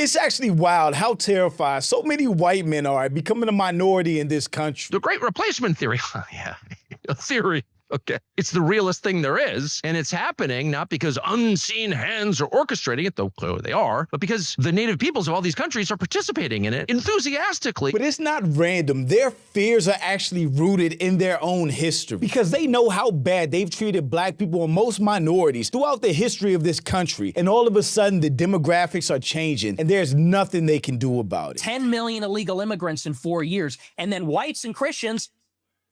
It's actually wild how terrified so many white men are at becoming a minority in this country. The great replacement theory. Yeah, a theory. Okay. It's the realest thing there is, and it's happening not because unseen hands are orchestrating it, though clearly they are, but because the native peoples of all these countries are participating in it enthusiastically. But it's not random. Their fears are actually rooted in their own history because they know how bad they've treated black people and most minorities throughout the history of this country. And all of a sudden, the demographics are changing and there's nothing they can do about it. 10 million illegal immigrants in 4 years, and then whites and Christians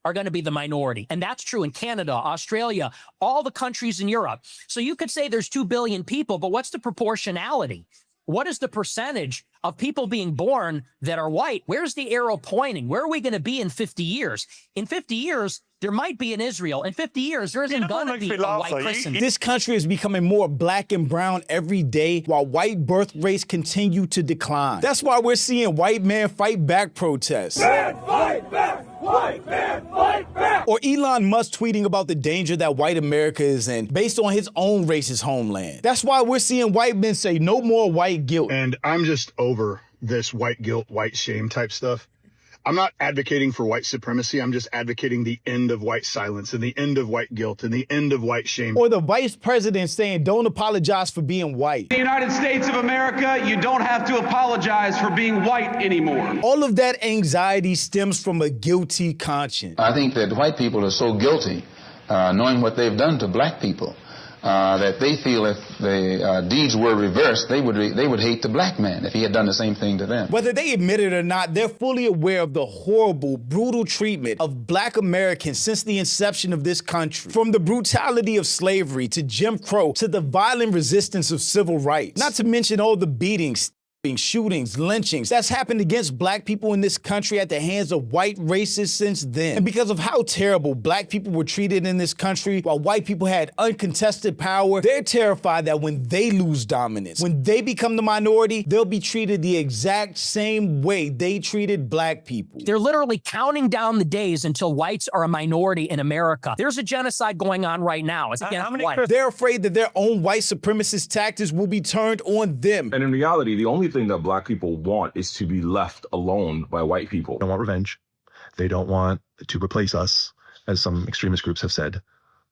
are going to be the minority. And that's true in Canada, Australia, all the countries in Europe. So you could say there's 2 billion people, but what's the proportionality? What is the percentage of people being born that are white? Where's the arrow pointing? Where are we going to be in 50 years? In 50 years, there might be an Israel. In 50 years, there isn't going to be a white Christian. This country is becoming more black and brown every day while white birth rates continue to decline. That's why we're seeing white man fight back protests. Man, fight back! White man, fight back! Or Elon Musk tweeting about the danger that white America is in based on his own racist homeland. That's why we're seeing white men say no more white guilt. And I'm just over this white guilt, white shame type stuff. I'm not advocating for white supremacy. I'm just advocating the end of white silence and the end of white guilt and the end of white shame. Or the vice president saying, don't apologize for being white. In the United States of America, you don't have to apologize for being white anymore. All of that anxiety stems from a guilty conscience. I think that white people are so guilty, knowing what they've done to black people, that they feel if the deeds were reversed, they would hate the black man if he had done the same thing to them. Whether they admit it or not, they're fully aware of the horrible, brutal treatment of black Americans since the inception of this country. From the brutality of slavery to Jim Crow to the violent resistance of civil rights. Not to mention all the beatings, shootings, lynchings that's happened against black people in this country at the hands of white racists since then. And because of how terrible black people were treated in this country while white people had uncontested power, they're terrified that when they lose dominance, when they become the minority, they'll be treated the exact same way they treated black people. They're literally counting down the days until whites are a minority in America. There's a genocide going on right now. It's against whites. They're afraid that their own white supremacist tactics will be turned on them. And in reality, the only thing that black people want is to be left alone by white people. They don't want revenge. They don't want to replace us, as some extremist groups have said.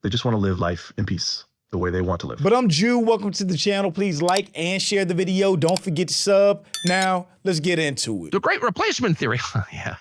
They just want to live life in peace, the way they want to live. But I'm Jew. Welcome to the channel. Please like and share the video. Don't forget to sub. Now, let's get into it. The great replacement theory. Yeah,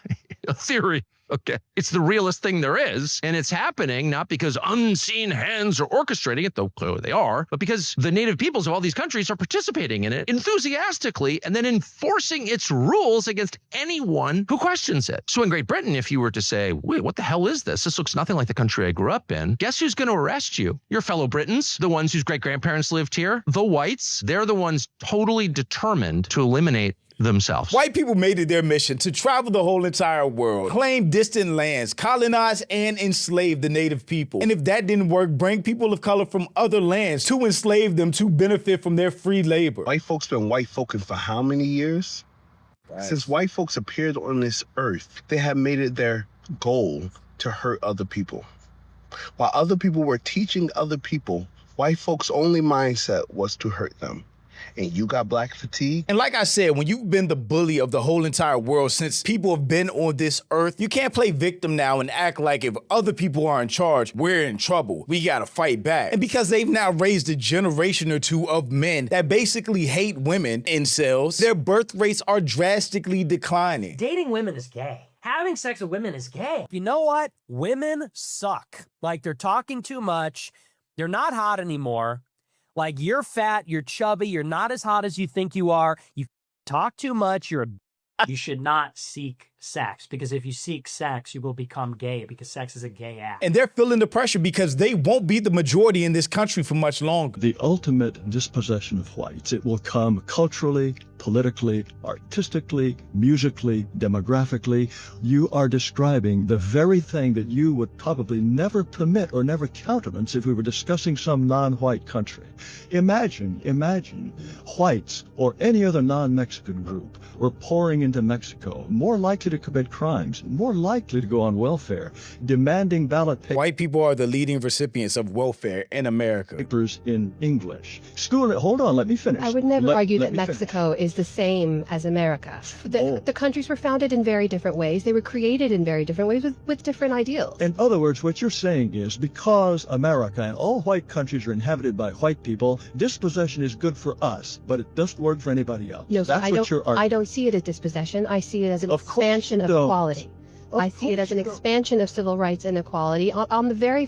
a theory. Okay. It's the realest thing there is, and it's happening not because unseen hands are orchestrating it, though clearly they are, but because the native peoples of all these countries are participating in it enthusiastically and then enforcing its rules against anyone who questions it. So in Great Britain, if you were to say, wait, what the hell is this? This looks nothing like the country I grew up in. Guess who's going to arrest you? Your fellow Britons, the ones whose great-grandparents lived here, the whites. They're the ones totally determined to eliminate themselves. White people made it their mission to travel the whole entire world, claim distant lands, colonize and enslave the native people. And if that didn't work, bring people of color from other lands to enslave them to benefit from their free labor. White folks been white folking for how many years? Right. Since white folks appeared on this earth, they have made it their goal to hurt other people. While other people were teaching other people, white folks' only mindset was to hurt them. And you got black fatigue. And like I said, when you've been the bully of the whole entire world since people have been on this earth, you can't play victim now and act like if other people are in charge, we're in trouble. We gotta fight back. And because they've now raised a generation or two of men that basically hate women, incels, their birth rates are drastically declining. Dating women is gay. Having sex with women is gay. You know what? Women suck. Like, they're talking too much. They're not hot anymore. Like, you're fat, you're chubby, you're not as hot as you think you are, you talk too much, you should not seek sex, because if you seek sex, you will become gay, because sex is a gay act. And they're feeling the pressure because they won't be the majority in this country for much longer. The ultimate dispossession of whites. It will come culturally, politically, artistically, musically, demographically. You are describing the very thing that you would probably never permit or never countenance if we were discussing some non-white country. Imagine whites or any other non-Mexican group were pouring into Mexico, more likely to commit crimes, more likely to go on welfare, demanding ballot White people are the leading recipients of welfare in America. papers in English. Hold on, let me finish. I would never argue let that me Mexico is the same as America. The countries were founded in very different ways. They were created in very different ways with different ideals. In other words, what you're saying is because America and all white countries are inhabited by white people, dispossession is good for us, but it doesn't work for anybody else. No, That's I what you're arguing. don't see it as dispossession. I see it as an Of course expansion you of don't. equality. I see it as an expansion of civil rights and equality on the very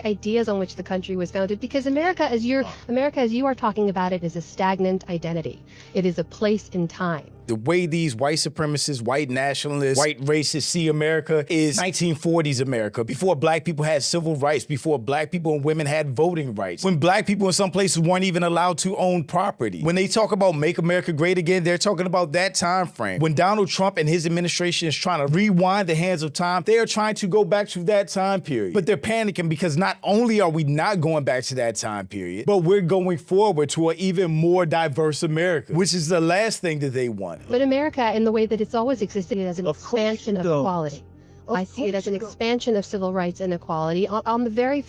ideas on which the country was founded. Because America, as you are talking about it, is a stagnant identity. It is a place in time. The way these white supremacists, white nationalists, white racists see America is 1940s America, before black people had civil rights, before black people and women had voting rights, when black people in some places weren't even allowed to own property. When they talk about Make America Great Again, they're talking about that time frame. When Donald Trump and his administration is trying to rewind the hands of time, they are trying to go back to that time period. But they're panicking because not only are we not going back to that time period, but we're going forward to an even more diverse America, which is the last thing that they want. But America, in the way that it's always existed, is an expansion of equality. I see it as an expansion of civil rights and equality on the very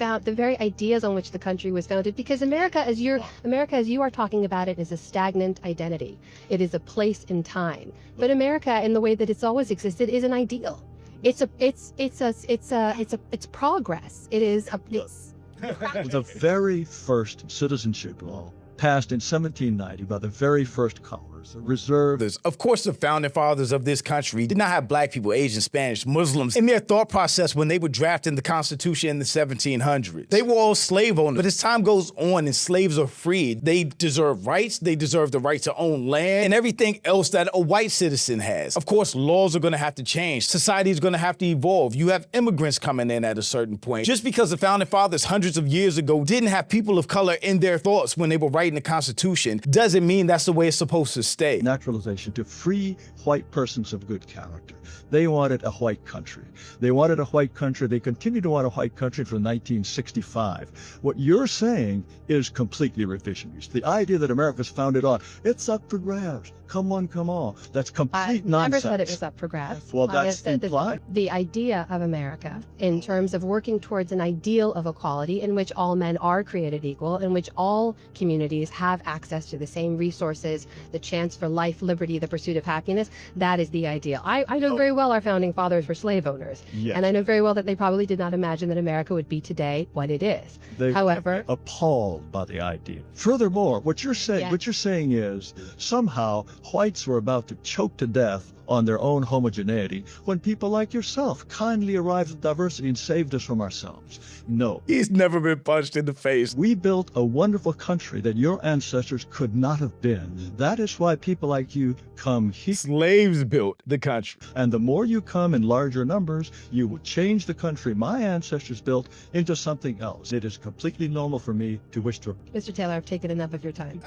ideas on which the country was founded. Because America, as you are talking about it, is a stagnant identity. It is a place in time. But America, in the way that it's always existed, is an ideal. It's progress. The very first citizenship law passed in 1790 by the very first Congress, reserved. Of course, the founding fathers of this country did not have black people, Asians, Spanish, Muslims in their thought process when they were drafting the Constitution in the 1700s. They were all slave owners. But as time goes on and slaves are freed, they deserve rights. They deserve the right to own land and everything else that a white citizen has. Of course, laws are going to have to change. Society is going to have to evolve. You have immigrants coming in at a certain point. Just because the founding fathers hundreds of years ago didn't have people of color in their thoughts when they were writing the Constitution doesn't mean that's the way it's supposed to stay. Naturalization to free white persons of good character. They wanted a white country. They wanted a white country. They continue to want a white country from 1965. What you're saying is completely revisionist. The idea that America's founded on, it's up for grabs. Come on, come on. That's complete nonsense. I never said it was up for grabs. Well, that's implied. The idea of America, in terms of working towards an ideal of equality in which all men are created equal, in which all communities have access to the same resources, the chance for life, liberty, the pursuit of happiness, that is the ideal. I know very well our founding fathers were slave owners. Yes. And I know very well that they probably did not imagine that America would be today what it is. However, appalled by the idea. Furthermore, what you're saying is somehow whites were about to choke to death on their own homogeneity when people like yourself kindly arrived at diversity and saved us from ourselves. No. He's never been punched in the face. We built a wonderful country that your ancestors could not have been. That is why people like you come here. Slaves built the country. And the more you come in larger numbers, you will change the country my ancestors built into something else. It is completely normal for me to wish to. Mr. Taylor, I've taken enough of your time.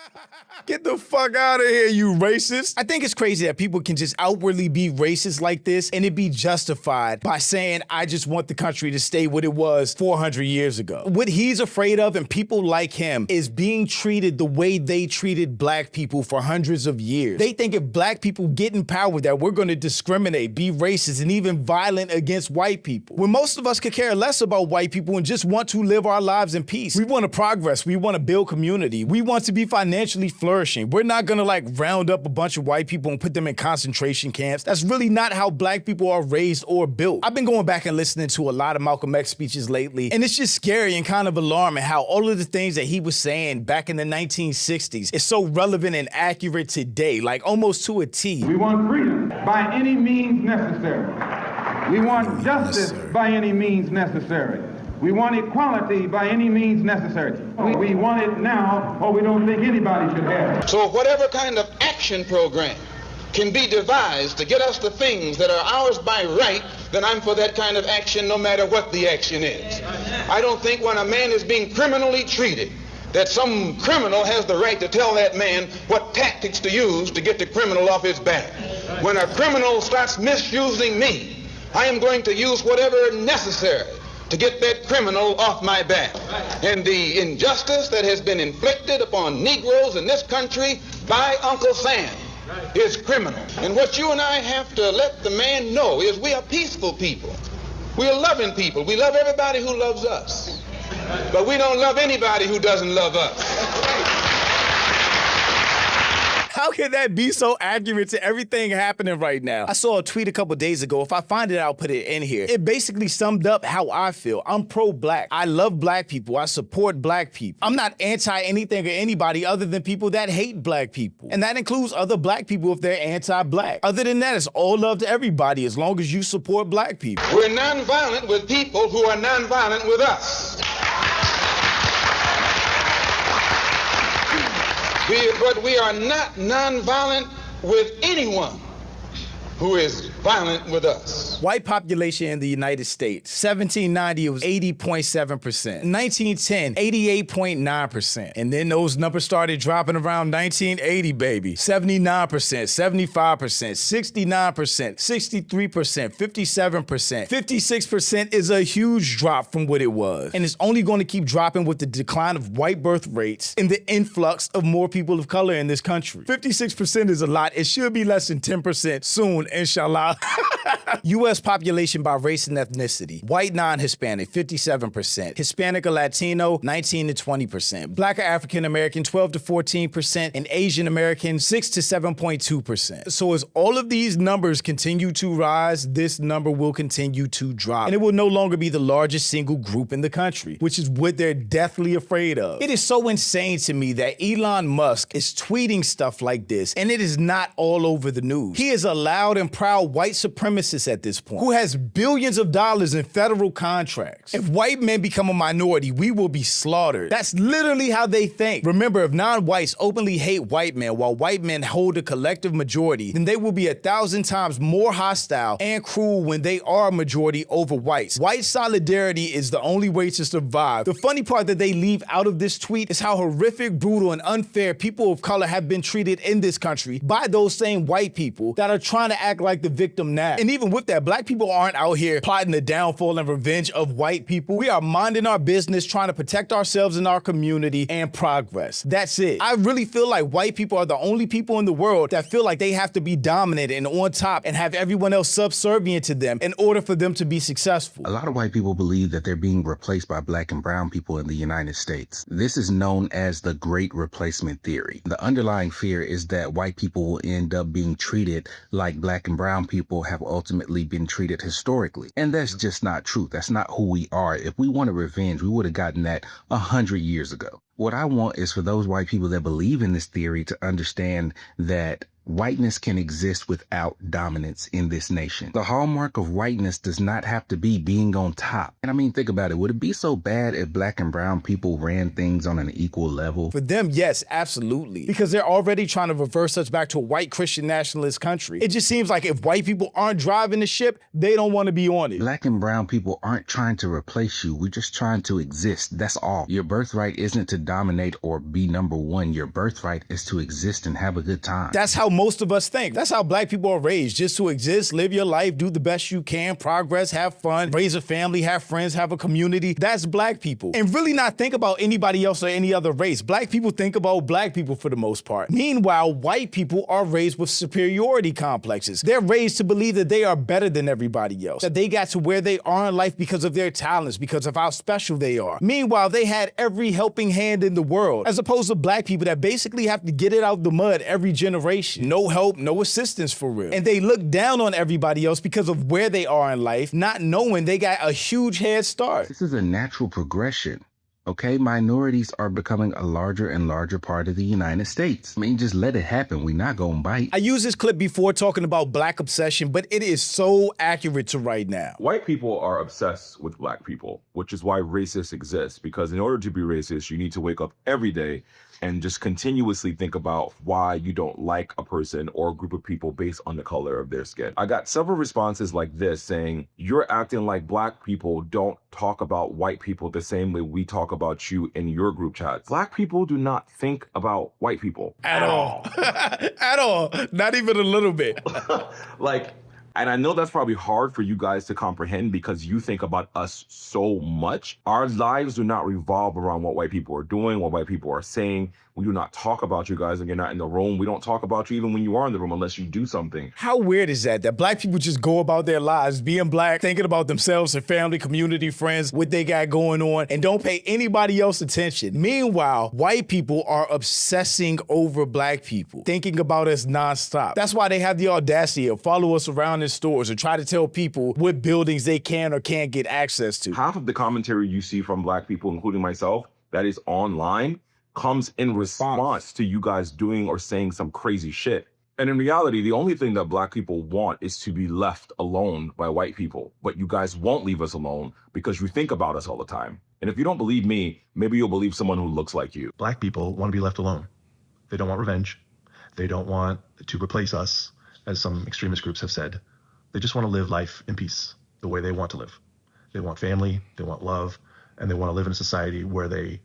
Get the fuck out of here, you racist. I think it's crazy that people can just outwardly be racist like this and it be justified by saying, I just want the country to stay what it was 400 years ago. What he's afraid of and people like him is being treated the way they treated black people for hundreds of years. They think if black people get in power that we're going to discriminate, be racist, and even violent against white people. When most of us could care less about white people and just want to live our lives in peace. We want to progress. We want to build community. We want to be financially flourishing. We're not going to round up a bunch of white people and put them in concentration camps. That's really not how black people are raised or built. I've been going back and listening to a lot of Malcolm X speeches lately, and it's just scary and kind of alarming how all of the things that he was saying back in the 1960s is so relevant and accurate today, almost to a T. We want freedom by any means necessary. We want justice by any means necessary. We want equality by any means necessary. We want it now, or we don't think anybody should have it. So whatever kind of action program can be devised to get us the things that are ours by right, then I'm for that kind of action no matter what the action is. I don't think when a man is being criminally treated that some criminal has the right to tell that man what tactics to use to get the criminal off his back. When a criminal starts misusing me, I am going to use whatever is necessary to get that criminal off my back. And the injustice that has been inflicted upon Negroes in this country by Uncle Sam is criminal. And what you and I have to let the man know is we are peaceful people. We are loving people. We love everybody who loves us. But we don't love anybody who doesn't love us. How can that be so accurate to everything happening right now? I saw a tweet a couple days ago. If I find it, I'll put it in here. It basically summed up how I feel. I'm pro-black. I love black people. I support black people. I'm not anti anything or anybody other than people that hate black people. And that includes other black people if they're anti-black. Other than that, it's all love to everybody as long as you support black people. We're nonviolent with people who are nonviolent with us. But we are not nonviolent with anyone who is violent with us. White population in the United States, 1790, it was 80.7%. 1910, 88.9%. And then those numbers started dropping around 1980, baby. 79%, 75%, 69%, 63%, 57%. 56% is a huge drop from what it was. And it's only going to keep dropping with the decline of white birth rates and the influx of more people of color in this country. 56% is a lot. It should be less than 10% soon, inshallah. U.S. population by race and ethnicity. White non-Hispanic, 57%. Hispanic or Latino, 19 to 20%. Black or African American, 12 to 14%. And Asian American, 6 to 7.2%. So as all of these numbers continue to rise, this number will continue to drop. And it will no longer be the largest single group in the country, which is what they're deathly afraid of. It is so insane to me that Elon Musk is tweeting stuff like this, and it is not all over the news. He is a loud and proud white supremacist at this point, who has billions of dollars in federal contracts. If white men become a minority, we will be slaughtered. That's literally how they think. Remember, if non-whites openly hate white men while white men hold a collective majority, then they will be 1,000 times more hostile and cruel when they are a majority over whites. White solidarity is the only way to survive. The funny part that they leave out of this tweet is how horrific, brutal, and unfair people of color have been treated in this country by those same white people that are trying to act like the victim now. And even with that, black people aren't out here plotting the downfall and revenge of white people. We are minding our business, trying to protect ourselves and our community and progress. That's it. I really feel like white people are the only people in the world that feel like they have to be dominant and on top and have everyone else subservient to them in order for them to be successful. A lot of white people believe that they're being replaced by black and brown people in the United States. This is known as the Great Replacement Theory. The underlying fear is that white people will end up being treated like black and brown people have ultimately been treated historically. And that's just not true. That's not who we are. If we wanted revenge, we would have gotten that 100 years ago. What I want is for those white people that believe in this theory to understand that whiteness can exist without dominance in this nation. The hallmark of whiteness does not have to be being on top. And I mean, think about it. Would it be so bad if black and brown people ran things on an equal level? For them, yes, absolutely. Because they're already trying to reverse us back to a white Christian nationalist country. It just seems like if white people aren't driving the ship, they don't want to be on it. Black and brown people aren't trying to replace you. We're just trying to exist. That's all. Your birthright isn't to dominate or be number one. Your birthright is to exist and have a good time. That's how most of us think. That's how black people are raised, just to exist, live your life, do the best you can, progress, have fun, raise a family, have friends, have a community. That's black people. And really not think about anybody else or any other race. Black people think about black people for the most part. Meanwhile, white people are raised with superiority complexes. They're raised to believe that they are better than everybody else, that they got to where they are in life because of their talents, because of how special they are. Meanwhile, they had every helping hand in the world, as opposed to black people that basically have to get it out the mud every generation. No help, no assistance for real. And they look down on everybody else because of where they are in life, not knowing they got a huge head start. This is a natural progression. Okay, minorities are becoming a larger and larger part of the United States. I mean, just let it happen. We're not gonna bite. I used this clip before talking about black obsession, but it is so accurate to right now. White people are obsessed with black people, which is why racists exist. Because in order to be racist, you need to wake up every day and just continuously think about why you don't like a person or a group of people based on the color of their skin. I got several responses like this saying, you're acting like black people don't talk about white people the same way we talk about you in your group chats. Black people do not think about white people. At all. At all. Not even a little bit. And I know that's probably hard for you guys to comprehend because you think about us so much. Our lives do not revolve around what white people are doing, what white people are saying. We do not talk about you guys when you're not in the room. We don't talk about you even when you are in the room unless you do something. How weird is that black people just go about their lives being black, thinking about themselves and family, community, friends, what they got going on, and don't pay anybody else attention. Meanwhile, white people are obsessing over black people, thinking about us nonstop. That's why they have the audacity of follow us around in stores or try to tell people what buildings they can or can't get access to. Half of the commentary you see from black people, including myself, that is online, comes in response to you guys doing or saying some crazy shit. And in reality, the only thing that black people want is to be left alone by white people. But you guys won't leave us alone because you think about us all the time. And if you don't believe me, maybe you'll believe someone who looks like you. Black people want to be left alone. They don't want revenge. They don't want to replace us, as some extremist groups have said. They just want to live life in peace, the way they want to live. They want family, they want love, and they want to live in a society where they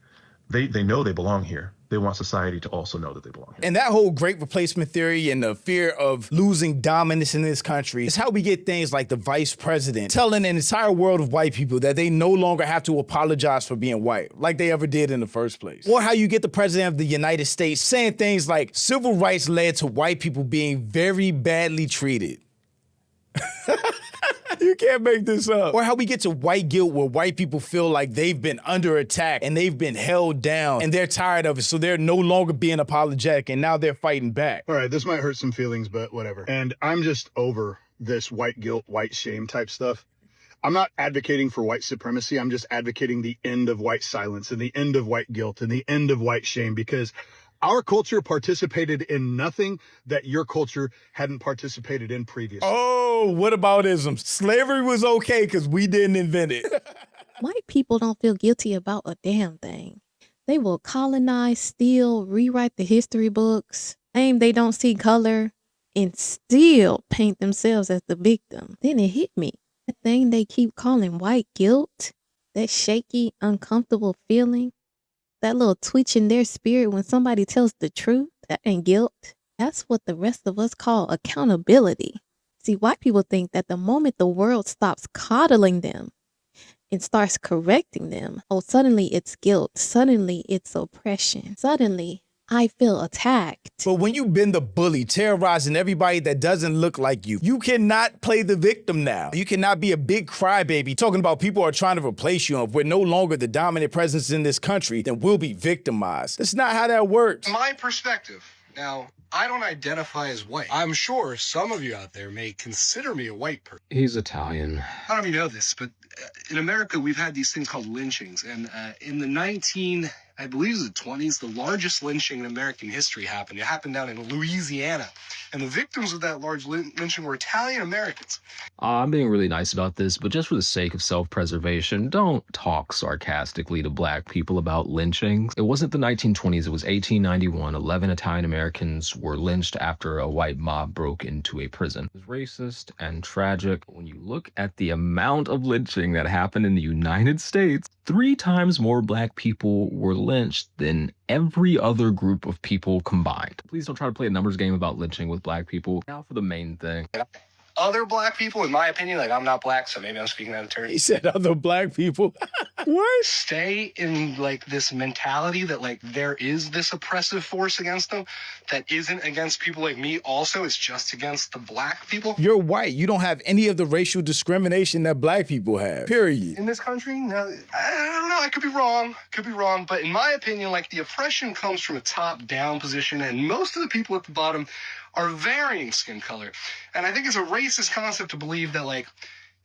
know they belong here. They want society to also know that they belong here. And that whole great replacement theory and the fear of losing dominance in this country is how we get things like the vice president telling an entire world of white people that they no longer have to apologize for being white, like they ever did in the first place. Or how you get the president of the United States saying things like civil rights led to white people being very badly treated. You can't make this up. Or how we get to white guilt where white people feel like they've been under attack and they've been held down and they're tired of it, so they're no longer being apologetic and now they're fighting back. All right, this might hurt some feelings, but whatever. And I'm just over this white guilt, white shame type stuff. I'm not advocating for white supremacy. I'm just advocating the end of white silence and the end of white guilt and the end of white shame, because our culture participated in nothing that your culture hadn't participated in previously. Oh, what about ism? Slavery was okay because we didn't invent it. White people don't feel guilty about a damn thing. They will colonize, steal, rewrite the history books, claim they don't see color, and still paint themselves as the victim. Then it hit me. The thing they keep calling white guilt, that shaky, uncomfortable feeling, that little twitch in their spirit when somebody tells the truth, that ain't guilt. That's what the rest of us call accountability. See, white people think that the moment the world stops coddling them and starts correcting them, oh, suddenly it's guilt. Suddenly it's oppression. Suddenly I feel attacked. But when you've been the bully, terrorizing everybody that doesn't look like you, you cannot play the victim now. You cannot be a big crybaby talking about people are trying to replace you. And if we're no longer the dominant presence in this country, then we'll be victimized. That's not how that works. My perspective. Now, I don't identify as white. I'm sure some of you out there may consider me a white person. He's Italian. I don't know if you know this, but in America, we've had these things called lynchings. And in the 20s, the largest lynching in American history happened. It happened down in Louisiana. And the victims of that large lynching were Italian Americans. I'm being really nice about this, but just for the sake of self-preservation, don't talk sarcastically to black people about lynchings. It wasn't the 1920s, it was 1891. 11 Italian Americans were lynched after a white mob broke into a prison. It was racist and tragic. When you look at the amount of lynching that happened in the United States, 3 times more black people were lynched than every other group of people combined. Please don't try to play a numbers game about lynching with black people. Now for the main thing. Other black people, in my opinion, like I'm not black, so maybe I'm speaking out of turn. He said other black people. What? Stay in like this mentality that like there is this oppressive force against them that isn't against people like me. Also, it's just against the black people. You're white. You don't have any of the racial discrimination that black people have. Period. In this country, now, I don't know. I could be wrong. But in my opinion, like the oppression comes from a top-down position, and most of the people at the bottom are varying skin color. And I think it's a racist concept to believe that like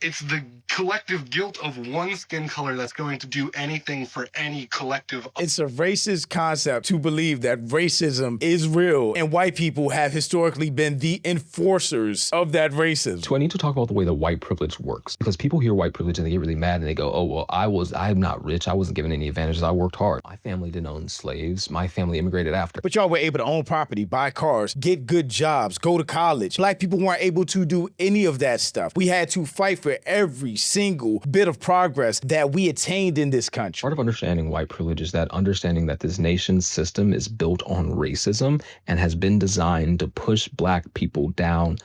it's the collective guilt of one skin color that's going to do anything for any collective. It's a racist concept to believe that racism is real and white people have historically been the enforcers of that racism. So I need to talk about the way that white privilege works, because people hear white privilege and they get really mad and they go, oh, well, I'm not rich. I wasn't given any advantages. I worked hard. My family didn't own slaves. My family immigrated after. But y'all were able to own property, buy cars, get good jobs, go to college. Black people weren't able to do any of that stuff. We had to fight for every single bit of progress that we attained in this country. Part of understanding white privilege is that understanding that this nation's system is built on racism and has been designed to push black people down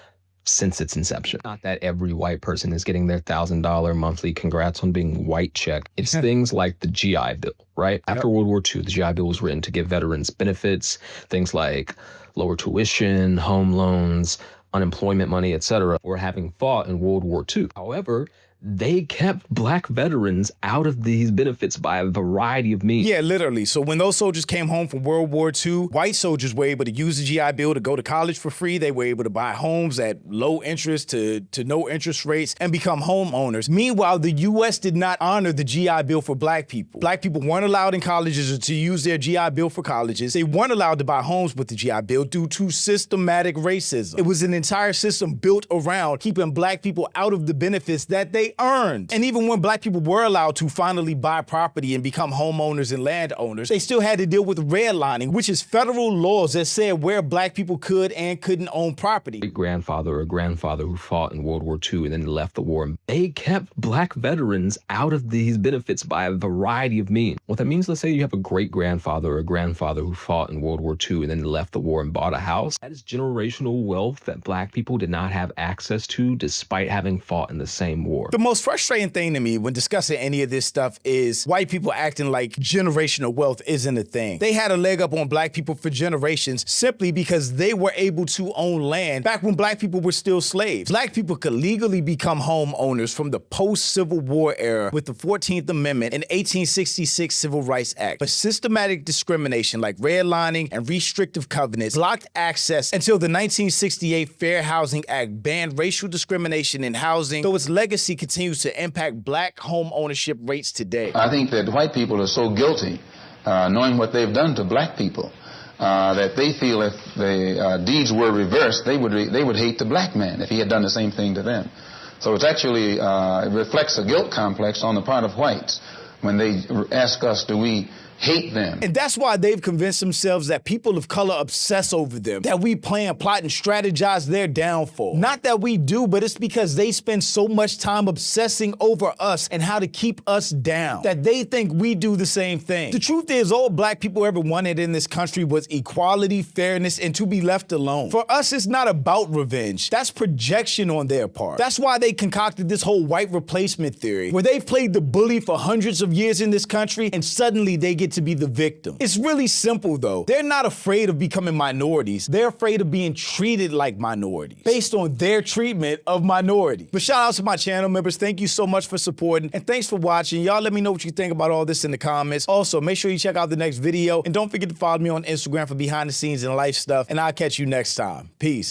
since its inception. Not that every white person is getting their $1,000 monthly congrats on being white check. It's things like the GI Bill, right? After World War II, the GI Bill was written to give veterans benefits, things like lower tuition, home loans, unemployment money, etc., for having fought in World War II. However, they kept black veterans out of these benefits by a variety of means. Yeah, literally. So when those soldiers came home from World War II, white soldiers were able to use the GI Bill to go to college for free. They were able to buy homes at low interest to no interest rates and become homeowners. Meanwhile, the U.S. did not honor the GI Bill for black people. Black people weren't allowed in colleges to use their GI Bill for colleges. They weren't allowed to buy homes with the GI Bill due to systematic racism. It was an entire system built around keeping black people out of the benefits that they earned. And even when black people were allowed to finally buy property and become homeowners and landowners, they still had to deal with redlining, which is federal laws that said where black people could and couldn't own property. Grandfather or grandfather who fought in World War II and then left the war, they kept black veterans out of these benefits by a variety of means. What that means, let's say you have a great-grandfather or grandfather who fought in World War II and then left the war and bought a house. That is generational wealth that black people did not have access to despite having fought in the same war. The most frustrating thing to me when discussing any of this stuff is white people acting like generational wealth isn't a thing. They had a leg up on black people for generations simply because they were able to own land back when black people were still slaves. Black people could legally become homeowners from the post-Civil War era with the 14th Amendment and 1866 Civil Rights Act. But systematic discrimination like redlining and restrictive covenants blocked access until the 1968 Fair Housing Act banned racial discrimination in housing, though its legacy continues to impact black home ownership rates today. I think that white people are so guilty, knowing what they've done to black people, that they feel if the deeds were reversed, they would hate the black man if he had done the same thing to them. So it's actually, it reflects a guilt complex on the part of whites when they ask us, do we hate them? And that's why they've convinced themselves that people of color obsess over them, that we plan, plot, and strategize their downfall. Not that we do, but it's because they spend so much time obsessing over us and how to keep us down, that they think we do the same thing. The truth is, all black people ever wanted in this country was equality, fairness, and to be left alone. For us, it's not about revenge. That's projection on their part. That's why they concocted this whole white replacement theory, where they've played the bully for hundreds of years in this country, and suddenly they get to be the victim. It's really simple though. They're not afraid of becoming minorities. They're afraid of being treated like minorities based on their treatment of minorities. But shout out to my channel members. Thank you so much for supporting and thanks for watching. Y'all let me know what you think about all this in the comments. Also, make sure you check out the next video and don't forget to follow me on Instagram for behind the scenes and life stuff. And I'll catch you next time. Peace.